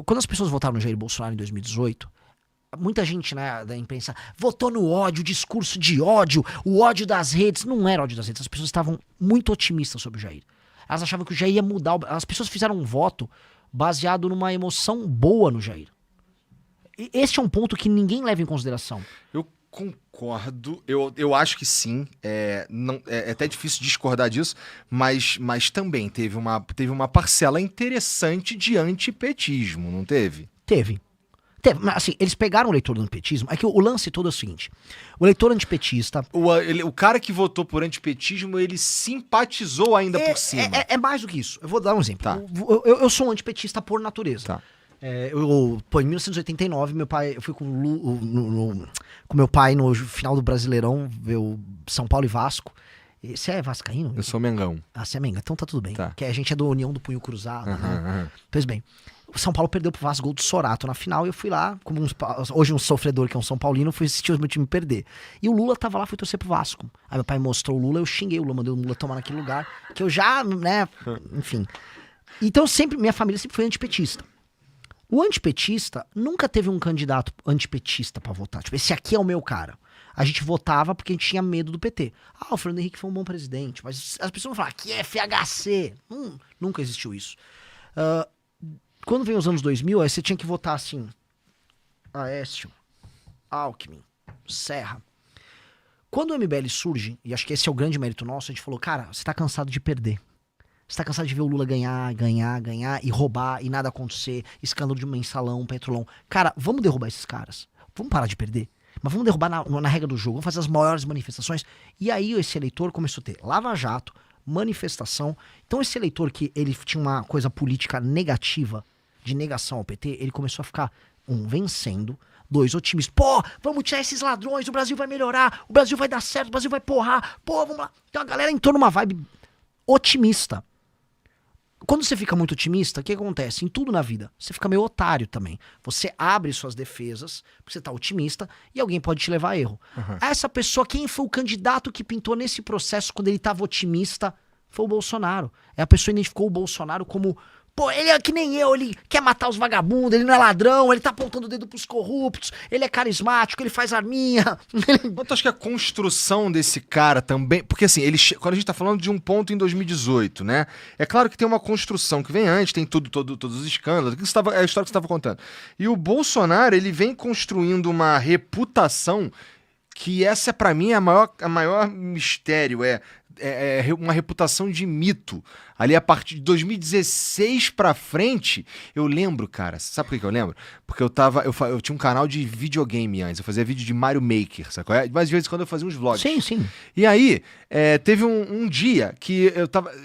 quando as pessoas votaram no Jair Bolsonaro em 2018, muita gente, né, da imprensa votou no ódio, discurso de ódio, o ódio das redes. Não era ódio das redes, as pessoas estavam muito otimistas sobre o Jair. Elas achavam que o Jair ia mudar. As pessoas fizeram um voto baseado numa emoção boa no Jair. E este é um ponto que ninguém leva em consideração. Eu concordo, eu acho que sim, é até difícil discordar disso, mas também teve uma parcela interessante de antipetismo, não teve? Teve. Mas assim, eles pegaram o eleitor do antipetismo. É que o lance todo é o seguinte: o eleitor antipetista. O cara que votou por antipetismo, ele simpatizou ainda por cima. É mais do que isso. Eu vou dar um exemplo. Tá. Eu sou um antipetista por natureza. Tá. Em 1989, eu fui com meu pai no final do Brasileirão, ver o São Paulo e Vasco. Você é vascaíno? Eu sou Mengão. Ah, você é Menga, então tá tudo bem. Tá. Porque a gente é do União do Punho Cruzado, né? Pois bem, o São Paulo perdeu pro Vasco, gol do Sorato na final, e eu fui lá, como hoje um sofredor que é um São Paulino, fui assistir o meu time perder. E o Lula tava lá, fui torcer pro Vasco. Aí meu pai mostrou o Lula, eu xinguei o Lula, mandei o Lula tomar naquele lugar, que eu já, né, enfim. Então minha família sempre foi antipetista. O antipetista nunca teve um candidato antipetista pra votar. Tipo, esse aqui é o meu cara. A gente votava porque a gente tinha medo do PT. O Fernando Henrique foi um bom presidente. Mas as pessoas vão falar, aqui é FHC. Nunca existiu isso. Quando veio os anos 2000, aí você tinha que votar assim. Aécio, Alckmin, Serra. Quando o MBL surge, e acho que esse é o grande mérito nosso, a gente falou, cara, você tá cansado de perder. Você tá cansado de ver o Lula ganhar e roubar e nada acontecer, escândalo de mensalão, petrolão. Cara, vamos derrubar esses caras. Vamos parar de perder. Mas vamos derrubar na regra do jogo, vamos fazer as maiores manifestações. E aí esse eleitor começou a ter Lava Jato, manifestação. Então esse eleitor que ele tinha uma coisa política negativa, de negação ao PT, ele começou a ficar, vencendo, 2, otimista. Pô, vamos tirar esses ladrões, o Brasil vai melhorar, o Brasil vai dar certo, o Brasil vai porrar. Pô, vamos lá. Então a galera entrou numa vibe otimista. Quando você fica muito otimista, o que acontece? Em tudo na vida, você fica meio otário também. Você abre suas defesas, porque você tá otimista, e alguém pode te levar a erro. Essa pessoa, quem foi o candidato que pintou nesse processo quando ele tava otimista, foi o Bolsonaro. A pessoa identificou o Bolsonaro como... Pô, ele é que nem eu, ele quer matar os vagabundos, ele não é ladrão, ele tá apontando o dedo pros corruptos, ele é carismático, ele faz arminha. Eu acho que a construção desse cara também... Porque assim, quando a gente tá falando de um ponto em 2018, né? É claro que tem uma construção que vem antes, tem todos os escândalos, é a história que você estava contando. E o Bolsonaro, ele vem construindo uma reputação que essa, pra mim, é a maior mistério, é uma reputação de mito. Ali a partir de 2016 pra frente, eu lembro, cara, sabe por que eu lembro? Porque eu tinha um canal de videogame antes, eu fazia vídeo de Mario Maker, sabe qual é? Mas de vez em quando eu fazia uns vlogs. Sim. E aí, teve um dia que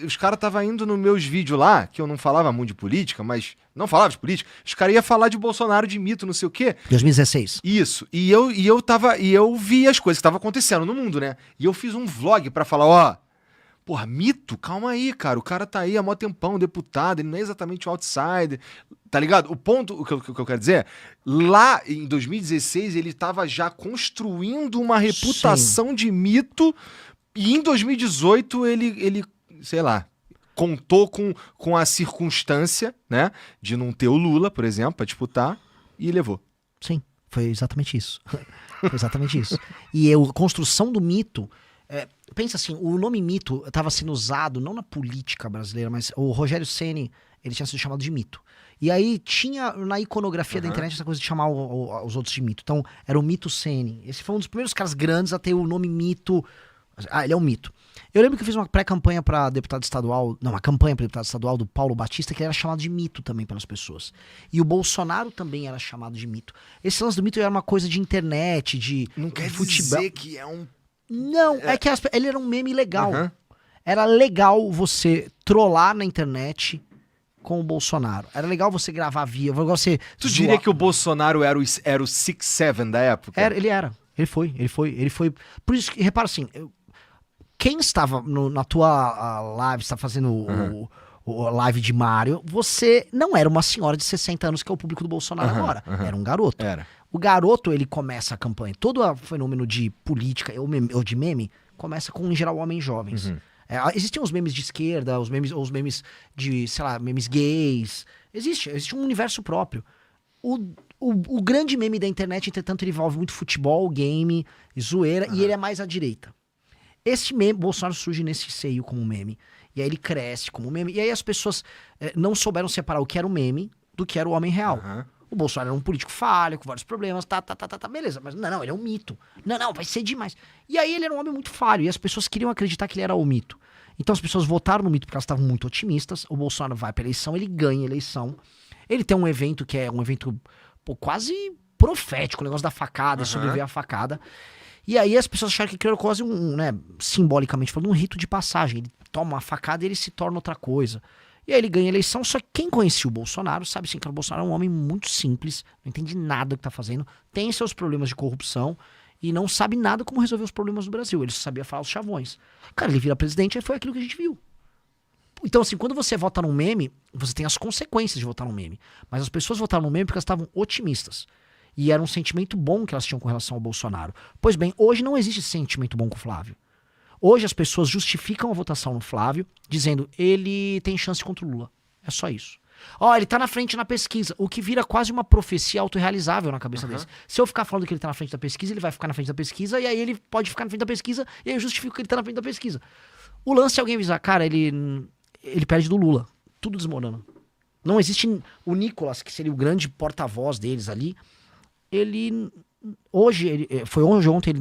os caras estavam indo nos meus vídeos lá, que eu não falava muito de política, mas não falava de política, os caras iam falar de Bolsonaro, de mito, não sei o quê. 2016. Isso. E eu vi as coisas que estavam acontecendo no mundo, né? E eu fiz um vlog pra falar, porra, mito? Calma aí, cara. O cara tá aí há mó tempão, deputado, ele não é exatamente o outsider, tá ligado? O ponto, o que eu quero dizer, lá em 2016 ele tava já construindo uma reputação de mito, e em 2018 ele sei lá, contou com a circunstância, né, de não ter o Lula, por exemplo, pra disputar, e levou. Sim, foi exatamente isso. Foi exatamente isso. E a construção do mito... pensa assim, o nome mito estava sendo usado não na política brasileira, mas o Rogério Ceni, ele tinha sido chamado de mito. E aí tinha na iconografia da internet essa coisa de chamar os outros de mito. Então era o mito Ceni. Esse foi um dos primeiros caras grandes a ter o nome mito. Ele é um mito. Eu lembro que eu fiz uma pré-campanha para deputado estadual, uma campanha para deputado estadual do Paulo Batista, que ele era chamado de mito também pelas pessoas. E o Bolsonaro também era chamado de mito. Esse lance do mito era uma coisa de internet, de não quer futebol. dizer que é um... Não, é que ele era um meme legal. Era legal você trollar na internet com o Bolsonaro. Era legal você gravar via, você... Tu diria que o Bolsonaro era o 6'7" da época? Ele era. Ele foi. Por isso que, repara assim, quem estava na tua live, está fazendo o live de Mário, você não era uma senhora de 60 anos que é o público do Bolsonaro agora. Era um garoto. O garoto, ele começa a campanha. Todo o fenômeno de política ou de meme começa com, em geral, homens jovens. Existem os memes de esquerda, os memes de, sei lá, memes gays. Existe um universo próprio. O grande meme da internet, entretanto, ele envolve muito futebol, game, zoeira, e ele é mais à direita. Esse meme, Bolsonaro surge nesse seio como meme. E aí ele cresce como meme. E aí as pessoas não souberam separar o que era o meme do que era o homem real. O Bolsonaro era um político falho, com vários problemas, beleza. Mas não, ele é um mito. Não, vai ser demais. E aí ele era um homem muito falho. E as pessoas queriam acreditar que ele era o mito. Então as pessoas votaram no mito porque elas estavam muito otimistas. O Bolsonaro vai pra eleição, ele ganha a eleição. Ele tem um evento que é um evento quase profético, o negócio da facada, sobreviver à facada. E aí as pessoas acharam que aquilo era quase simbolicamente falando, um rito de passagem. Ele toma uma facada e ele se torna outra coisa. E aí ele ganha a eleição, só que quem conhecia o Bolsonaro sabe sim que o Bolsonaro é um homem muito simples, não entende nada do que tá fazendo, tem seus problemas de corrupção e não sabe nada como resolver os problemas do Brasil. Ele só sabia falar os chavões. Cara, ele vira presidente e foi aquilo que a gente viu. Então, assim, quando você vota num meme, você tem as consequências de votar num meme. Mas as pessoas votaram num meme porque elas estavam otimistas. E era um sentimento bom que elas tinham com relação ao Bolsonaro. Pois bem, hoje não existe esse sentimento bom com o Flávio. Hoje as pessoas justificam a votação no Flávio, dizendo ele tem chance contra o Lula. É só isso. Ele tá na frente na pesquisa, o que vira quase uma profecia autorrealizável na cabeça dele. Se eu ficar falando que ele tá na frente da pesquisa, ele vai ficar na frente da pesquisa, e aí ele pode ficar na frente da pesquisa, e aí eu justifico que ele tá na frente da pesquisa. O lance é alguém avisar, cara, ele perde do Lula. Tudo desmorona. Não existe o Nicolas, que seria o grande porta-voz deles ali. Ontem ele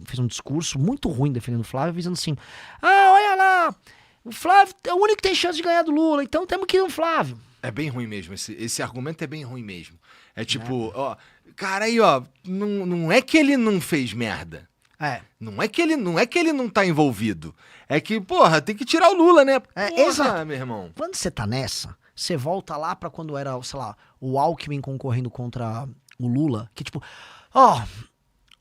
fez um discurso muito ruim defendendo o Flávio, dizendo assim, olha lá, o Flávio é o único que tem chance de ganhar do Lula, então temos que ir no Flávio. É bem ruim mesmo, esse argumento é bem ruim mesmo. É tipo, cara aí, não é que ele não fez merda. Não é que ele não tá envolvido. É que, porra, tem que tirar o Lula, né? Exato, meu irmão. Quando você tá nessa, você volta lá pra quando era, sei lá, o Alckmin concorrendo contra o Lula, que tipo,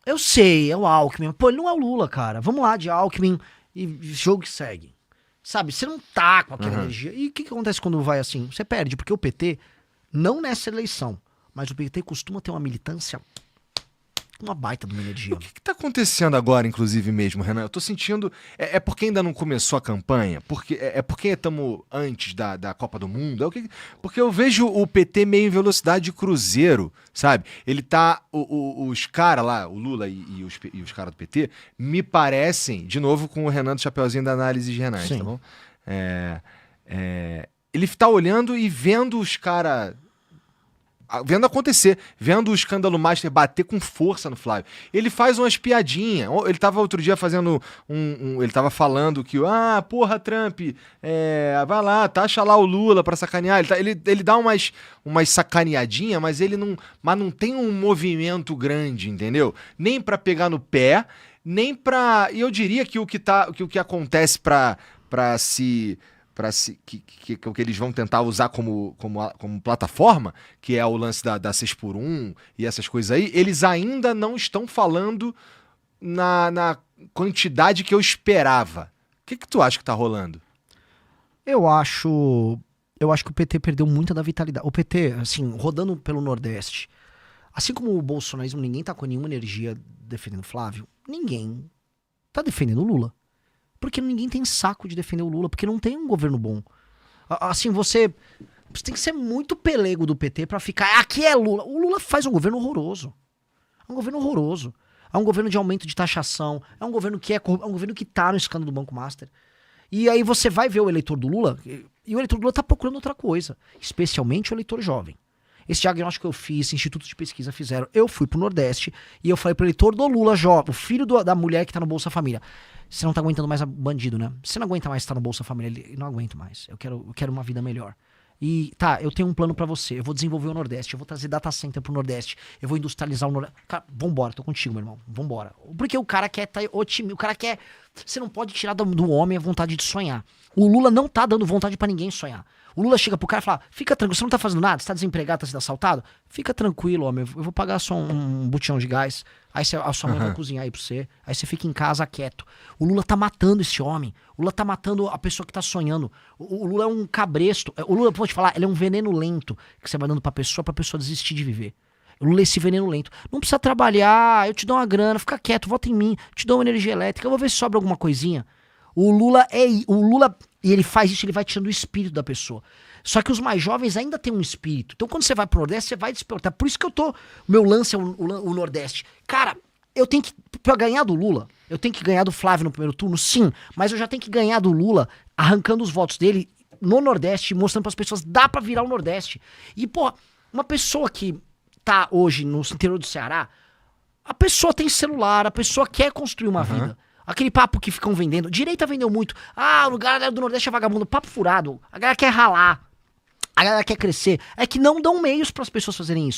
eu sei, é o Alckmin, pô, ele não é o Lula, cara. Vamos lá de Alckmin e jogo que segue. Sabe, você não tá com aquela energia. E o que acontece quando vai assim? Você perde, porque o PT, não nessa eleição, mas o PT costuma ter uma militância, uma baita de uma energia. O que tá acontecendo agora, inclusive mesmo, Renan? Eu tô sentindo... É porque ainda não começou a campanha? É porque estamos antes da Copa do Mundo? Porque eu vejo o PT meio em velocidade de cruzeiro, sabe? Ele tá... Os caras lá, o Lula e os caras do PT, me parecem, de novo com o Renan do Chapeuzinho da análise de Renan, tá bom? Ele tá olhando e vendo os caras... Vendo acontecer, vendo o escândalo Master bater com força no Flávio. Ele faz umas piadinhas. Ele tava outro dia fazendo ele tava falando que, porra, Trump, vai lá, taxa lá o Lula pra sacanear. Ele dá umas sacaneadinhas, mas não tem um movimento grande, entendeu? Nem pra pegar no pé, nem pra... E eu diria que o que acontece que eles vão tentar usar como plataforma, que é o lance da 6x1 e essas coisas aí, eles ainda não estão falando na quantidade que eu esperava. O que tu acha que tá rolando? Eu acho que o PT perdeu muita da vitalidade. O PT, assim, rodando pelo Nordeste, assim como o bolsonarismo, ninguém tá com nenhuma energia defendendo o Flávio, ninguém tá defendendo o Lula. Porque ninguém tem saco de defender o Lula, porque não tem um governo bom. Assim, você tem que ser muito pelego do PT pra ficar, aqui é Lula. O Lula faz um governo horroroso. É um governo horroroso. É um governo de aumento de taxação, é um governo que é um governo que tá no escândalo do Banco Master. E aí você vai ver o eleitor do Lula, e o eleitor do Lula tá procurando outra coisa, especialmente o eleitor jovem. Esse diagnóstico que eu fiz, institutos de pesquisa fizeram, eu fui pro Nordeste e eu falei pro eleitor do Lula jovem, o filho da mulher que tá no Bolsa Família, você não tá aguentando mais bandido, né? Você não aguenta mais estar no Bolsa Família. Ele, não aguento mais. Eu quero uma vida melhor. E tá, eu tenho um plano pra você. Eu vou desenvolver o Nordeste. Eu vou trazer data center pro Nordeste. Eu vou industrializar o Nordeste. Cara, vambora, tô contigo, meu irmão. Vambora. Porque o cara quer tá otimista. O cara quer... Você não pode tirar do homem a vontade de sonhar. O Lula não tá dando vontade pra ninguém sonhar. O Lula chega pro cara e fala, fica tranquilo, você não tá fazendo nada? Você tá desempregado, tá sendo assaltado? Fica tranquilo, homem. Eu vou pagar só um botijão de gás. Aí a sua mãe vai cozinhar aí pra você. Aí você fica em casa quieto. O Lula tá matando esse homem. O Lula tá matando a pessoa que tá sonhando. O Lula é um cabresto. O Lula, vou te falar, ele é um veneno lento que você vai dando pra pessoa desistir de viver. O Lula é esse veneno lento. Não precisa trabalhar, eu te dou uma grana, fica quieto, vota em mim, te dou uma energia elétrica, eu vou ver se sobra alguma coisinha. O Lula, e ele faz isso, ele vai tirando o espírito da pessoa. Só que os mais jovens ainda têm um espírito. Então quando você vai pro Nordeste, você vai despertar. Por isso que meu lance é o Nordeste. Cara, eu tenho que, pra ganhar do Lula, eu tenho que ganhar do Flávio no primeiro turno, sim. Mas eu já tenho que ganhar do Lula, arrancando os votos dele no Nordeste, mostrando pras pessoas, dá pra virar o Nordeste. E, pô, uma pessoa que tá hoje no interior do Ceará, a pessoa tem celular, a pessoa quer construir uma vida. Aquele papo que ficam vendendo. Direita vendeu muito. O lugar do Nordeste é vagabundo. Papo furado. A galera quer ralar. A galera quer crescer. É que não dão meios para as pessoas fazerem isso.